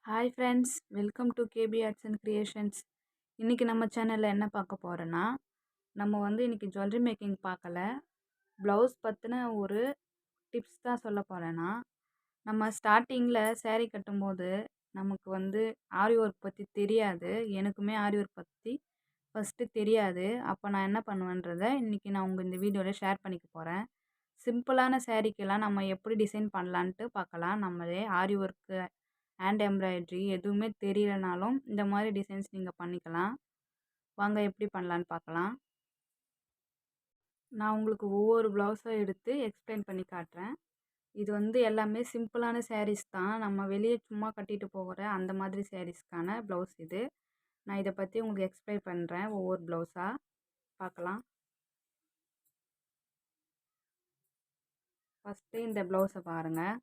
Hi friends, welcome to Kbartsandcreations. இன்றைக்கி நம்ம சேனலில் என்ன பார்க்க போகிறோன்னா, நம்ம இன்றைக்கி ஜுவல்லரி மேக்கிங் பார்க்கல, ப்ளவுஸ் பற்றின ஒரு டிப்ஸ் தான் சொல்ல போகிறேன்னா. நம்ம ஸ்டார்டிங்கில் சேரீ கட்டும்போது நமக்கு ஆரி ஒர்க் பற்றி தெரியாது. எனக்குமே ஆரி ஒர்க் பற்றி ஃபஸ்ட்டு தெரியாது. அப்போ நான் என்ன பண்ணுவேன்றதை இன்றைக்கி நான் இந்த வீடியோவில் ஷேர் பண்ணிக்க போகிறேன். சிம்பிளான சேரீக்கெல்லாம் நம்ம எப்படி டிசைன் பண்ணலான்ட்டு பார்க்கலாம். நம்மளே ஆரி ஒர்க்கு, ஹேண்ட் எம்ப்ராய்டரி எதுவுமே தெரியலனாலும் இந்த மாதிரி டிசைன்ஸ் நீங்கள் பண்ணிக்கலாம். வாங்க எப்படி பண்ணலான்னு பார்க்கலாம். நான் உங்களுக்கு ஒவ்வொரு ப்ளவுஸாக எடுத்து எக்ஸ்பிளைன் பண்ணி காட்டுறேன். இது எல்லாமே சிம்பிளான சாரீஸ் தான். நம்ம வெளியே சும்மா கட்டிட்டு போகிற அந்த மாதிரி சாரீஸ்க்கான ப்ளவுஸ் இது. நான் இதை பற்றி உங்களுக்கு எக்ஸ்பிளைன் பண்ணுறேன். ஒவ்வொரு ப்ளவுஸாக பார்க்கலாம். ஃபஸ்ட்டு இந்த ப்ளவுஸை பாருங்கள்.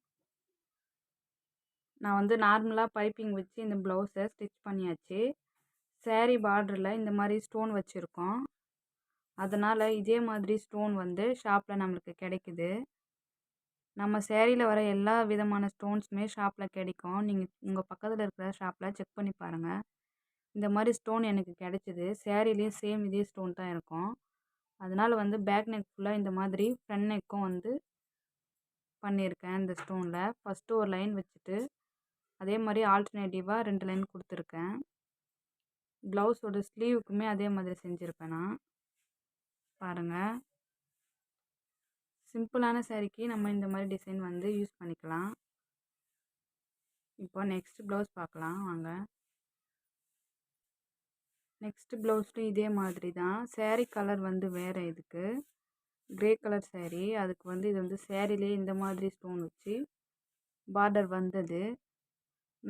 நான் நார்மலாக பைப்பிங் வச்சு இந்த ப்ளவுஸை ஸ்டிச் பண்ணியாச்சு. சேரீ பார்டரில் இந்த மாதிரி ஸ்டோன் வச்சுருக்கோம். அதனால் இதே மாதிரி ஸ்டோன் ஷாப்பில் நம்மளுக்கு கிடைக்குது. நம்ம சேரீயில் வர எல்லா விதமான ஸ்டோன்ஸுமே ஷாப்பில் கிடைக்கும். நீங்கள் உங்கள் பக்கத்தில் இருக்கிற ஷாப்பில் செக் பண்ணி பாருங்கள். இந்த மாதிரி ஸ்டோன் எனக்கு கிடைச்சிது. சேரீலேயும் சேம் இதே ஸ்டோன் தான் இருக்கும். அதனால் பேக் நெக் ஃபுல்லாக இந்த மாதிரி ஃப்ரண்ட் நெக்கும் பண்ணியிருக்கேன். இந்த ஸ்டோனில் ஃபஸ்ட்டு ஒரு லைன் வச்சுட்டு அதே மாதிரி ஆல்டர்னேட்டிவாக 2 லைன் கொடுத்துருக்கேன். ப்ளவுஸோட ஸ்லீவுக்குமே அதே மாதிரி செஞ்சுருப்பேன் நான். பாருங்கள், சிம்பிளான சாரீக்கு நம்ம இந்த மாதிரி டிசைன் யூஸ் பண்ணிக்கலாம். இப்போ நெக்ஸ்ட் ப்ளவுஸ் பார்க்கலாம் வாங்க. நெக்ஸ்ட் ப்ளவுஸ்லையும் இதே மாதிரி தான். சேரீ கலர் வேறு. இதுக்கு க்ரே கலர் சேரீ. அதுக்கு இது சேரீலே இந்த மாதிரி ஸ்டோன் வச்சு பார்டர் வந்தது.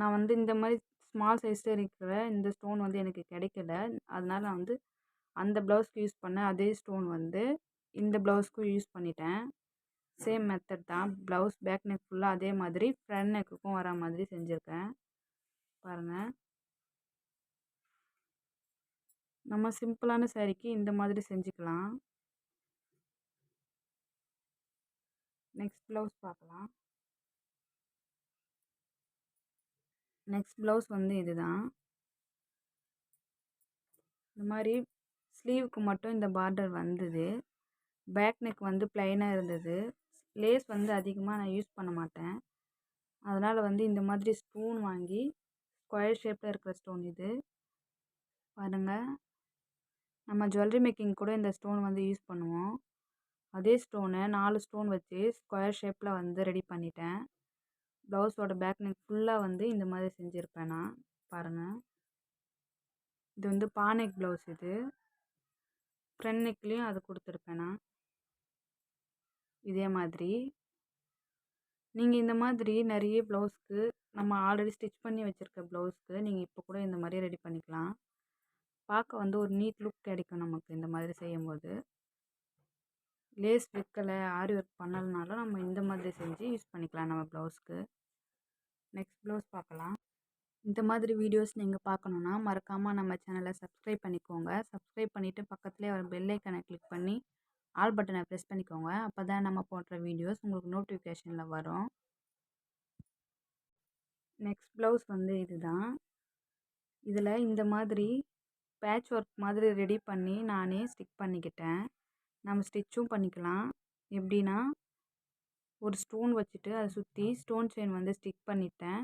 நான் இந்த மாதிரி ஸ்மால் சைஸில் இருக்கிற இந்த ஸ்டோன் எனக்கு கிடைக்கல. அதனால் நான் அந்த ப்ளவுஸ்க்கு யூஸ் பண்ண அதே ஸ்டோன் இந்த ப்ளவுஸ்க்கும் யூஸ் பண்ணிட்டேன். சேம் மெத்தட் தான். ப்ளவுஸ் பேக் நெக் ஃபுல்லாக அதே மாதிரி ஃப்ரண்ட் நெக்குக்கும் வர மாதிரி செஞ்சுருக்கேன். பாருங்கள், நம்ம சிம்பிளான சாரீக்கு இந்த மாதிரி செஞ்சுக்கலாம். நெக்ஸ்ட் ப்ளவுஸ் பார்க்கலாம். நெக்ஸ்ட் ப்ளவுஸ் இதுதான். இந்த மாதிரி ஸ்லீவுக்கு மட்டும் இந்த பார்டர் வந்தது. பேக் நெக் ப்ளைனாக இருந்தது. லேஸ் அதிகமாக நான் யூஸ் பண்ண மாட்டேன். அதனால் இந்த மாதிரி ஸ்டோன் வாங்கி ஸ்கொயர் ஷேப்பில் இருக்கிற ஸ்டோன் இது. பாருங்கள், நம்ம ஜுவல்லரி மேக்கிங் கூட இந்த ஸ்டோன் யூஸ் பண்ணுவோம். அதே ஸ்டோனை 4 ஸ்டோன் வச்சு ஸ்கொயர் ஷேப்பில் ரெடி பண்ணிட்டேன். ப்ளவுஸோட பேக் நெக் ஃபுல்லாக இந்த மாதிரி செஞ்சுருப்பேன் நான். பாருங்கள், இது பானெக் ப்ளவுஸ். இது ஃப்ரண்ட் நெக்லேயும் அது கொடுத்துருப்பேன் நான். இதே மாதிரி நீங்கள் இந்த மாதிரி நிறைய ப்ளவுஸ்க்கு நம்ம ஆல்ரெடி ஸ்டிச் பண்ணி வச்சுருக்க ப்ளவுஸ்க்கு நீங்கள் இப்போ கூட இந்த மாதிரி ரெடி பண்ணிக்கலாம். பார்க்க ஒரு நீட் லுக் கிடைக்கும் நமக்கு இந்த மாதிரி செய்யும்போது. லேஸ் வைக்கலை, ஆரி ஒர்க் பண்ணலைனாலும் நம்ம இந்த மாதிரி செஞ்சு யூஸ் பண்ணிக்கலாம் நம்ம ப்ளவுஸ்க்கு. நெக்ஸ்ட் ப்ளவுஸ் பார்க்கலாம். இந்த மாதிரி வீடியோஸ் நீங்கள் பார்க்கணுன்னா மறக்காமல் நம்ம சேனலை சப்ஸ்கிரைப் பண்ணிக்கோங்க. சப்ஸ்கிரைப் பண்ணிவிட்டு பக்கத்துலேயே ஒரு பெல் ஐக்கனை கிளிக் பண்ணி ஆல் பட்டனை ப்ரெஸ் பண்ணிக்கோங்க. அப்போ தான் நம்ம போடுற வீடியோஸ் உங்களுக்கு நோட்டிஃபிகேஷனில் வரும். நெக்ஸ்ட் ப்ளவுஸ் இதுதான். இதில் இந்த மாதிரி பேட்ச் ஒர்க் மாதிரி ரெடி பண்ணி நானே ஸ்டிக் பண்ணிக்கிட்டேன். நம்ம ஸ்டிச்சும் பண்ணிக்கலாம். எப்படின்னா, ஒரு ஸ்டோன் வச்சுட்டு அதை சுற்றி ஸ்டோன் செயின் ஸ்டிக் பண்ணிட்டேன்.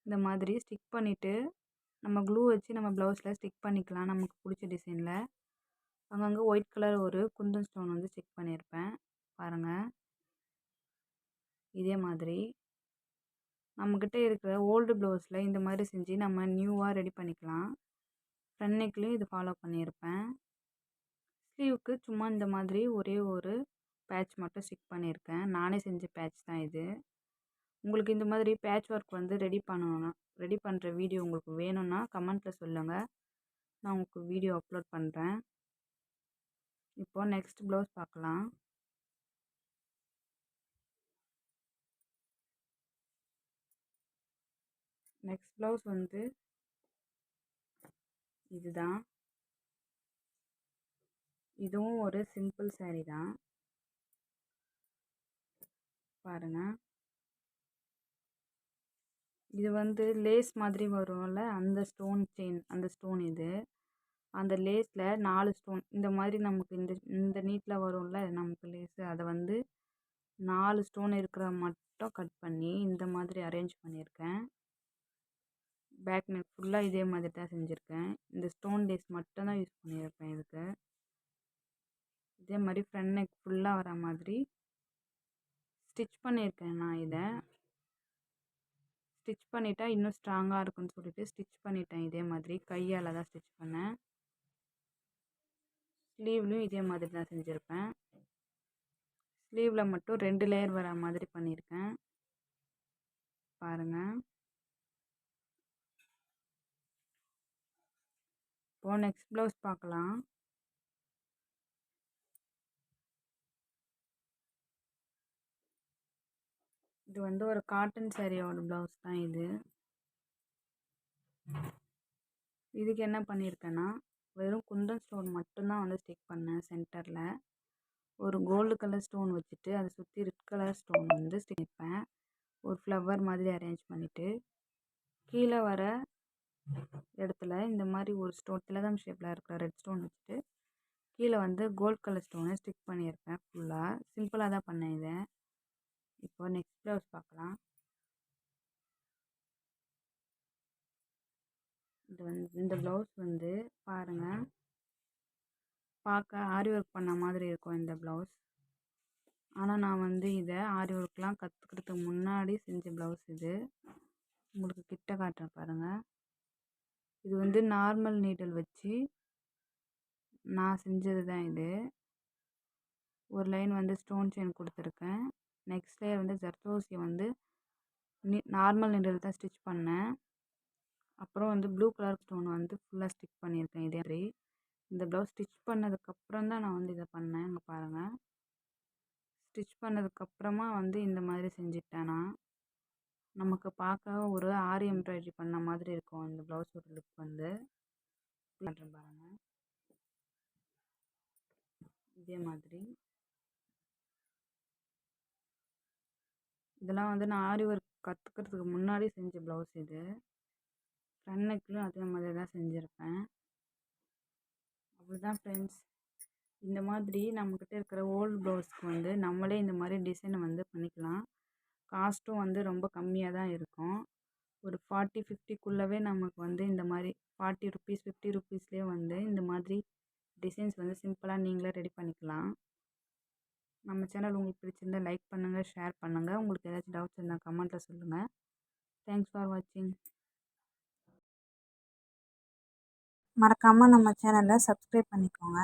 இந்த மாதிரி ஸ்டிக் பண்ணிவிட்டு நம்ம க்ளூ வச்சு நம்ம ப்ளவுஸில் ஸ்டிக் பண்ணிக்கலாம் நமக்கு பிடிச்ச டிசைனில். அங்கங்கே ஒயிட் கலர் ஒரு குந்தன் ஸ்டோன் ஸ்டிக் பண்ணியிருப்பேன். பாருங்கள், இதே மாதிரி நம்மக்கிட்ட இருக்கிற ஓல்டு ப்ளவுஸில் இந்த மாதிரி செஞ்சு நம்ம நியூவாக ரெடி பண்ணிக்கலாம். ஃப்ரண்ட் நெக்லேயும் இது ஃபாலோ பண்ணியிருப்பேன். ஸ்லீவுக்கு சும்மா இந்த மாதிரி ஒரே ஒரு பேட்ச் மட்டும் ஸ்டிக் பண்ணியிருக்கேன். நானே செஞ்ச பேட்ச் தான் இது. உங்களுக்கு இந்த மாதிரி பேட்ச் ஒர்க் ரெடி பண்ணுற வீடியோ உங்களுக்கு வேணும்னா கமெண்ட்டில் சொல்லுங்கள். நான் உங்களுக்கு வீடியோ அப்லோட் பண்ணுறேன். இப்போ நெக்ஸ்ட் ப்ளவுஸ் பார்க்கலாம். நெக்ஸ்ட் ப்ளவுஸ் இதுதான். இதுவும் ஒரு சிம்பிள் சாரீ தான். பாருங்கள், இது வந்து லேஸ் மாதிரி வரும்ல, அந்த ஸ்டோன் செயின், அந்த ஸ்டோன் இது. அந்த லேஸில் 4 ஸ்டோன் இந்த மாதிரி நமக்கு இந்த இந்த நீட்டில் வரும்ல நமக்கு லேஸு, அதை வந்து 4 ஸ்டோன் இருக்கிற மட்டும் கட் பண்ணி இந்த மாதிரி அரேஞ்ச் பண்ணியிருக்கேன். பேக் நெக் ஃபுல்லாக இதே மாதிரி தான் செஞ்சுருக்கேன். இந்த ஸ்டோன் லேஸ் மட்டும் தான் யூஸ் பண்ணியிருக்கேன் இதுக்கு. இதே மாதிரி ஃப்ரண்ட் நெக் ஃபுல்லாக வர மாதிரி ஸ்டிச் பண்ணியிருக்கேன். நான் இதை ஸ்டிச் பண்ணிட்டா இன்னும் ஸ்ட்ராங்காக இருக்குன்னு சொல்லிட்டு ஸ்டிச் பண்ணிட்டேன். இதே மாதிரி கையால் தான் ஸ்டிச் பண்ணேன். ஸ்லீவ்லையும் இதே மாதிரி தான் செஞ்சுருப்பேன். ஸ்லீவில் மட்டும் 2 லேயர் வர மாதிரி பண்ணியிருக்கேன். பாருங்கள். இப்போ நெக்ஸ்ட் ப்ளவுஸ் பார்க்கலாம். இது வந்து ஒரு காட்டன் சாரியோட ப்ளவுஸ் தான் இது. இதுக்கு என்ன பண்ணியிருக்கேன்னா, வெறும் குந்தன் ஸ்டோன் மட்டும்தான் வந்து ஸ்டிக் பண்ணேன். சென்டரில் ஒரு கோல்டு கலர் ஸ்டோன் வச்சுட்டு அதை சுற்றி ரெட் கலர் ஸ்டோன் வந்து ஸ்டிக் பண்ணேன். ஒரு ஃப்ளவர் மாதிரி அரேஞ்ச் பண்ணிவிட்டு கீழே வர இடத்துல இந்த மாதிரி ஒரு ஸ்டோன் திலகம் ஷேப்பில் இருக்கிற ரெட் ஸ்டோன் வச்சுட்டு கீழே வந்து கோல்ட் கலர் ஸ்டோனை ஸ்டிக் பண்ணியிருப்பேன். ஃபுல்லாக சிம்பிளாக தான் பண்ணேன் இதை. இப்போ நெக்ஸ்ட் ப்ளவுஸ் பார்க்கலாம். இந்த ப்ளவுஸ் வந்து பாருங்கள், பார்க்க ஆரி ஒர்க் பண்ண மாதிரி இருக்கும் இந்த ப்ளவுஸ். ஆனால் நான் வந்து இதை ஆரி ஒர்க்லாம் கற்றுக்கிறதுக்கு முன்னாடி செஞ்ச ப்ளவுஸ் இது. உங்களுக்கு கிட்ட காட்டுறேன் பாருங்கள். இது வந்து நார்மல் நீடில் வச்சு நான் செஞ்சது தான் இது. ஒரு லைன் வந்து ஸ்டோன் செயின் கொடுத்துருக்கேன். நெக்ஸ்ட் லேயர் வந்து ஜர்தோசியை வந்து நார்மல் நீடில் தான் ஸ்டிச் பண்ணேன். அப்புறம் வந்து ப்ளூ கலர் ஸ்டோன் வந்து ஃபுல்லாக ஸ்டிச் பண்ணியிருக்கேன். இதே மாதிரி இந்த ப்ளவுஸ் ஸ்டிச் பண்ணதுக்கப்புறம் தான் நான் வந்து இதை பண்ணேன். இங்கே பாருங்கள், ஸ்டிச் பண்ணதுக்கப்புறமா வந்து இந்த மாதிரி செஞ்சுட்டேன்னா நமக்கு பார்க்க ஒரு ஆரி எம்ப்ராய்டரி பண்ண மாதிரி இருக்கும். இந்த ப்ளவுஸோட லுக் வந்து பாருங்கள். இதே மாதிரி இதெல்லாம் வந்து நான் ஆரி ஒர்க் கற்றுக்கிறதுக்கு முன்னாடி செஞ்ச ப்ளவுஸ் இது. ஃப்ரண்ட் நெக்லையும் அதே மாதிரி தான் செஞ்சுருப்பேன். அவ்வளோதான் ஃப்ரெண்ட்ஸ். இந்த மாதிரி நம்மக்கிட்ட இருக்கிற ஓல்டு ப்ளவுஸ்க்கு வந்து நம்மளே இந்த மாதிரி டிசைனை வந்து பண்ணிக்கலாம். காஸ்ட்டும் வந்து ரொம்ப கம்மியாக தான் இருக்கும். ஒரு 40-50க்குள்ளவே நமக்கு வந்து இந்த மாதிரி 40 ருபீஸ் 50 ருபீஸ்லேயே வந்து இந்த மாதிரி டிசைன்ஸ் வந்து சிம்பிளாக நீங்களே ரெடி பண்ணிக்கலாம். நம்ம சேனல் உங்களுக்கு பிடிச்சிருந்தால் லைக் பண்ணுங்கள், ஷேர் பண்ணுங்கள். உங்களுக்கு ஏதாச்சும் டவுட்ஸ் இருந்தால் கமெண்ட்டில் சொல்லுங்கள். தேங்க்ஸ் ஃபார் வாட்சிங். மறக்காமல் நம்ம சேனலை சப்ஸ்கிரைப் பண்ணிக்கோங்க.